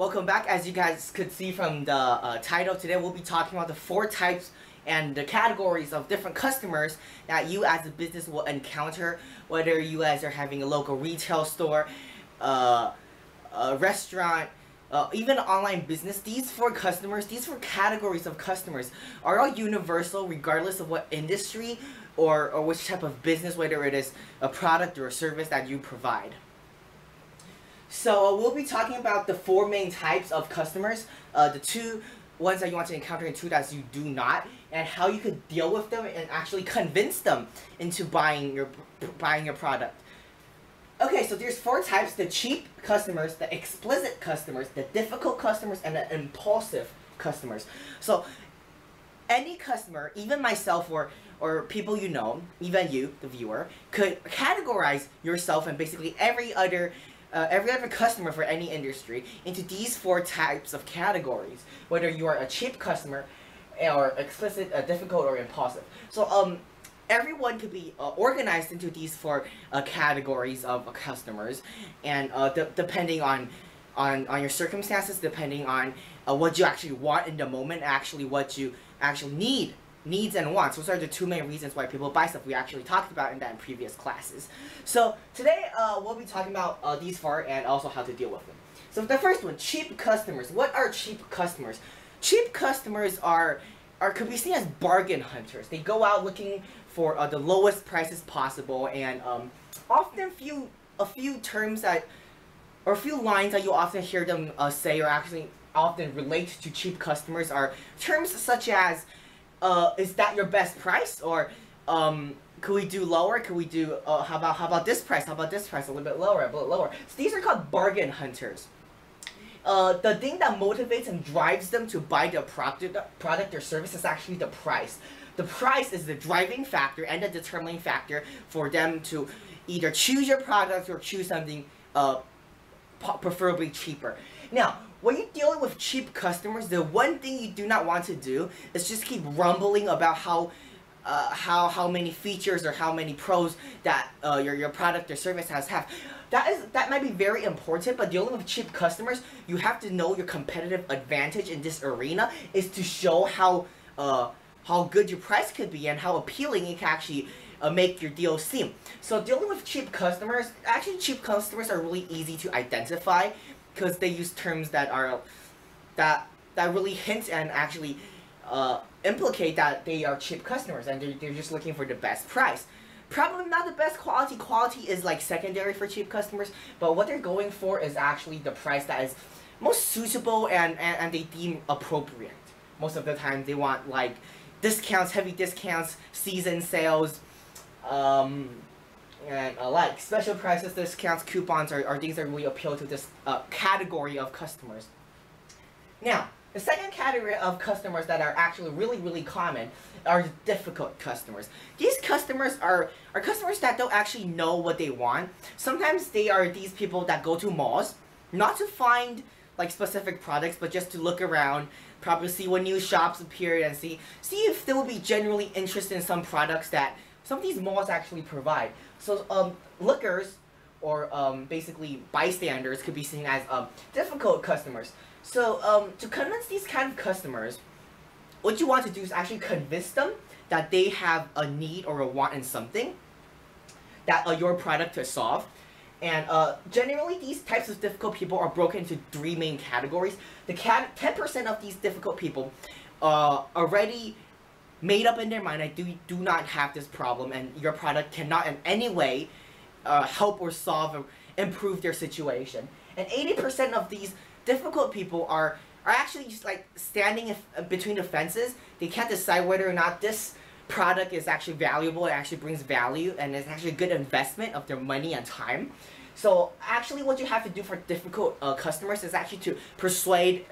Welcome back. As you guys could see from the title, today we'll be talking about the 4 types and the categories of different customers that you as a business will encounter, whether you guys are having a local retail store, a restaurant, even an online business. These 4 categories of customers are all universal regardless of what industry or which type of business, whether it is a product or a service that you provide. So we'll be talking about the 4 main types of customers, the 2 ones that you want to encounter and 2 that you do not, and how you could deal with them and actually convince them into buying your product. Okay, so there's 4 types: the cheap customers, the explicit customers, the difficult customers, and the impulsive customers. So any customer, even myself or people you know, even you, the viewer, could categorize yourself and basically every other customer for any industry into these 4 types of categories, whether you are a cheap customer or explicit, difficult, or impulsive. So everyone could be organized into these 4 categories of customers, and depending on your circumstances, depending on what you actually want in the moment, actually what you actually needs and wants. Those are the 2 main reasons why people buy stuff. We actually talked about in previous classes. So today we'll be talking about these 4 and also how to deal with them. So the first one, cheap customers. What are cheap customers? Cheap customers could be seen as bargain hunters. They go out looking for the lowest prices possible, and often a few terms that, or a few lines that you often hear them say, or actually often relate to cheap customers, are terms such as, is that your best price? Or could we do lower? Could we do how about this price? How about this price? A little bit lower, a little lower. So these are called bargain hunters. The thing that motivates and drives them to buy the product or service is actually the price. The price is the driving factor and the determining factor for them to either choose your product or choose something preferably cheaper. Now, when you're dealing with cheap customers, the one thing you do not want to do is just keep rumbling about how many features or how many pros that your product or service have. That might be very important, but dealing with cheap customers, you have to know your competitive advantage in this arena is to show how good your price could be and how appealing it can actually make your deal seem. So dealing with cheap customers, actually cheap customers are really easy to identify, because they use terms that really hint and actually implicate that they are cheap customers and they're just looking for the best price. Probably not the best quality. Quality is like secondary for cheap customers, but what they're going for is actually the price that is most suitable and they deem appropriate. Most of the time they want like discounts, heavy discounts, season sales, and like special prices, discounts, coupons are things that really appeal to this category of customers. Now, the second category of customers that are actually really common are the difficult customers. These customers are customers that don't actually know what they want. Sometimes they are these people that go to malls, not to find like specific products, but just to look around, probably see when new shops appear and see if they will be genuinely interested in some products that some of these malls actually provide. So lookers, or basically bystanders, could be seen as difficult customers. So to convince these kind of customers, what you want to do is actually convince them that they have a need or a want in something that your product could solve. And generally these types of difficult people are broken into 3 main categories. The 10% of these difficult people already made up in their mind, I do not have this problem, and your product cannot in any way help or solve or improve their situation. And 80% of these difficult people are actually just like standing between the fences. They can't decide whether or not this product is actually valuable, it actually brings value, and it's actually a good investment of their money and time. So actually what you have to do for difficult customers is actually to persuade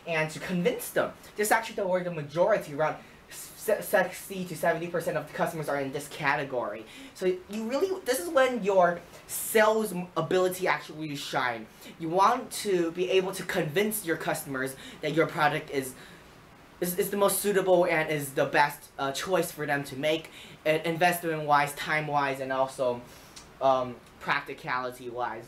and to convince them. This is actually the word the majority, around 60 to 70% of the customers are in this category. So this is when your sales ability actually shine. You want to be able to convince your customers that your product is the most suitable and is the best choice for them to make, investment wise, time wise, and also practicality wise.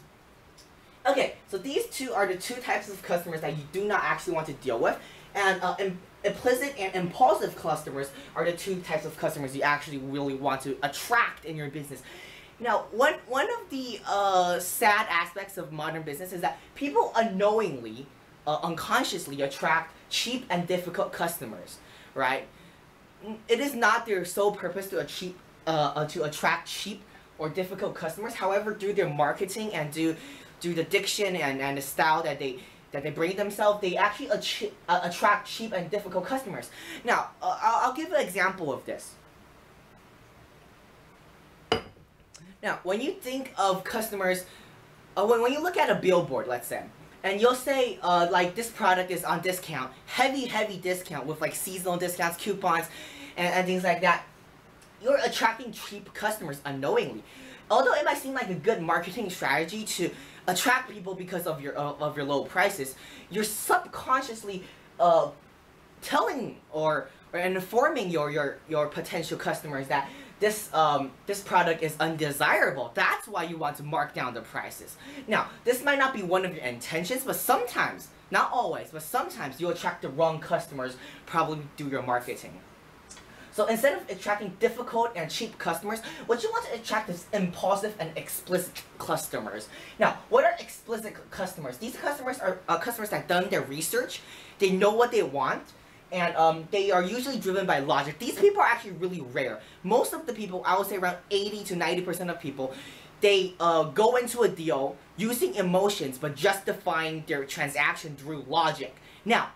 Okay, so these two are the two types of customers that you do not actually want to deal with, and implicit and impulsive customers are the two types of customers you actually really want to attract in your business. Now, one of the sad aspects of modern business is that people unknowingly, unconsciously attract cheap and difficult customers, right? It is not their sole purpose to attract cheap or difficult customers. However, through their marketing and through the diction and the style that they bring themselves, they actually attract cheap and difficult customers. Now, I'll give an example of this. Now, when you think of customers, when you look at a billboard, let's say, and you'll say, like, this product is on discount, heavy discount with, like, seasonal discounts, coupons, and things like that, you're attracting cheap customers unknowingly. Although it might seem like a good marketing strategy to attract people because of your low prices, you're subconsciously telling or informing your potential customers that this product is undesirable. That's why you want to mark down the prices. Now, this might not be one of your intentions, but sometimes, not always, but sometimes you attract the wrong customers probably through your marketing. So instead of attracting difficult and cheap customers, what you want to attract is impulsive and explicit customers. Now, what are explicit customers? These customers are customers that have done their research, they know what they want, and they are usually driven by logic. These people are actually really rare. Most of the people, I would say around 80 to 90% of people, they go into a deal using emotions but justifying their transaction through logic. Now,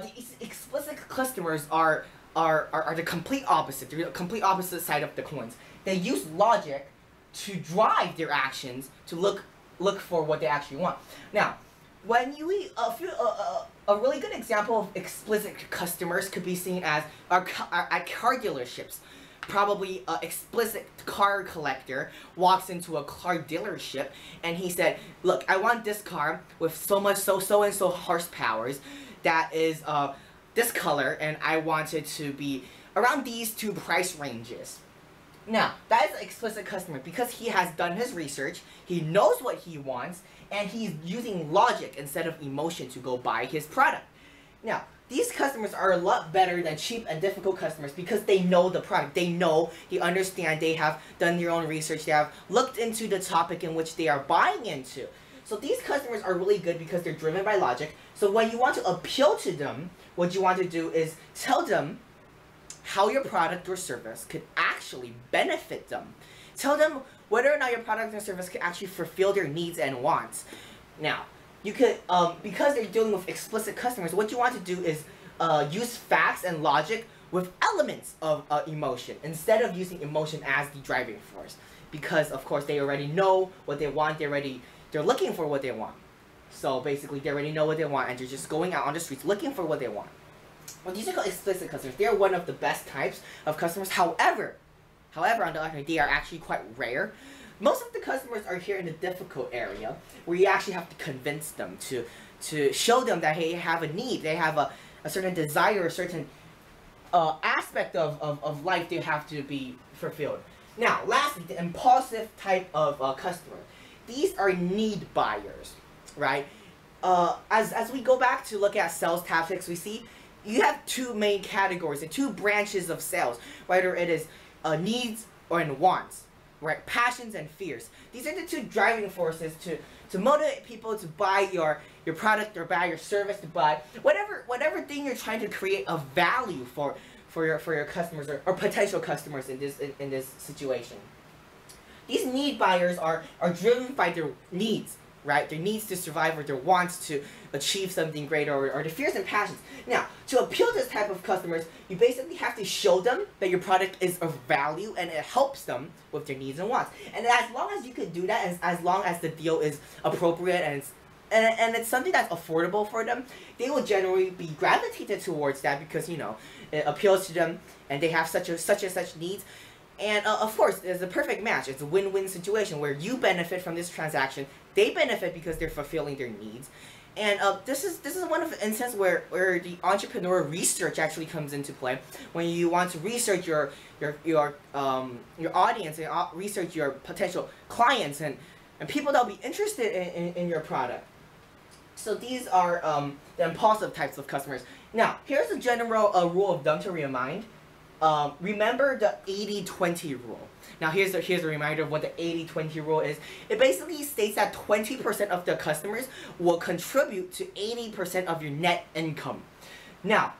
these explicit customers are the complete opposite. They're the complete opposite side of the coins. They use logic to drive their actions to look for what they actually want. Now, when you a really good example of explicit customers could be seen as at car dealerships. Probably an explicit car collector walks into a car dealership and he said, "Look, I want this car with so and so horsepowers that is this color, and I want it to be around these two price ranges." Now, that is an explicit customer because he has done his research, he knows what he wants, and he's using logic instead of emotion to go buy his product. Now, these customers are a lot better than cheap and difficult customers because they know the product, they know, they understand, they have done their own research, they have looked into the topic in which they are buying into. So these customers are really good because they're driven by logic. So when you want to appeal to them, what you want to do is tell them how your product or service could actually benefit them. Tell them whether or not your product or service could actually fulfill their needs and wants. Now, you could, because they're dealing with explicit customers, what you want to do is use facts and logic with elements of emotion instead of using emotion as the driving force. Because, of course, they already know what they want, they're looking for what they want. So basically, they already know what they want, and they're just going out on the streets looking for what they want. Well, these are called explicit customers. They are one of the best types of customers. However, on the other hand, they are actually quite rare. Most of the customers are here in the difficult area, where you actually have to convince them to show them that they have a need, they have a certain desire, a certain aspect of life they have to be fulfilled. Now, lastly, the impulsive type of customer. These are need buyers, right? As we go back to look at sales tactics, we see you have two main categories and two branches of sales, whether it is needs or in wants, right? Passions and fears. These are the two driving forces to motivate people to buy your product or buy your service, to buy whatever thing you're trying to create a value for your customers or potential customers in this situation. These need buyers are driven by their needs, right? Their needs to survive or their wants to achieve something greater or their fears and passions. Now, to appeal to this type of customers, you basically have to show them that your product is of value and it helps them with their needs and wants. And as long as you can do that, and as long as the deal is appropriate and it's something that's affordable for them, they will generally be gravitated towards that because, you know, it appeals to them and they have such and such needs. And of course, there's a perfect match. It's a win-win situation where you benefit from this transaction. They benefit because they're fulfilling their needs. And this is one of the instances where the entrepreneur research actually comes into play. When you want to research your audience and research your potential clients and and people that will be interested in your product. So these are the impulsive types of customers. Now, here's a general rule of thumb to remind. Remember the 80-20 rule. Now, here's a reminder of what the 80-20 rule is. It basically states that 20% of the customers will contribute to 80% of your net income. Now,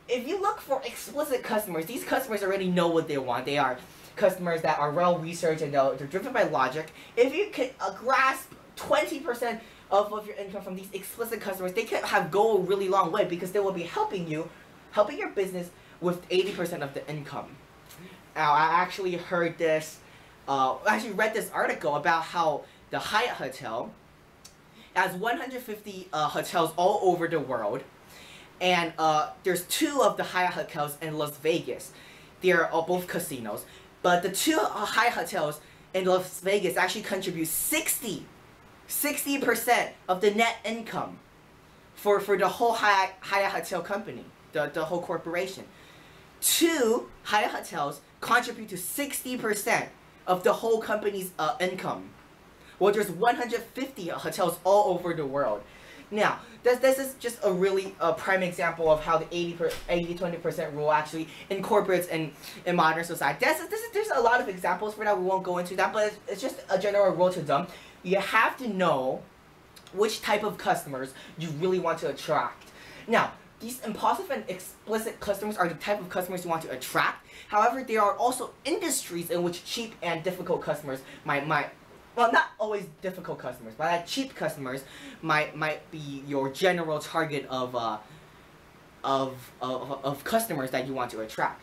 if you look for explicit customers, these customers already know what they want. They are customers that are well researched and they're driven by logic. If you can grasp 20% of your income from these explicit customers, they can go a really long way because they will be helping your business with 80% of the income. Now, I actually heard this, read this article about how the Hyatt Hotel has 150 hotels all over the world, and there's 2 of the Hyatt hotels in Las Vegas. They're both casinos, but the 2 Hyatt hotels in Las Vegas actually contribute 60% of the net income for the whole Hyatt Hotel company, the whole corporation. 2 Hyatt hotels contribute to 60% of the whole company's income. Well, there's 150 hotels all over the world. Now, this is just a really prime example of how the 80-20% rule actually incorporates in modern society. There's a lot of examples for that. We won't go into that, but it's just a general rule to thumb. You have to know which type of customers you really want to attract. Now, these impulsive and explicit customers are the type of customers you want to attract. However, there are also industries in which cheap and difficult customers might well, not always difficult customers, but cheap customers might be your general target of customers that you want to attract.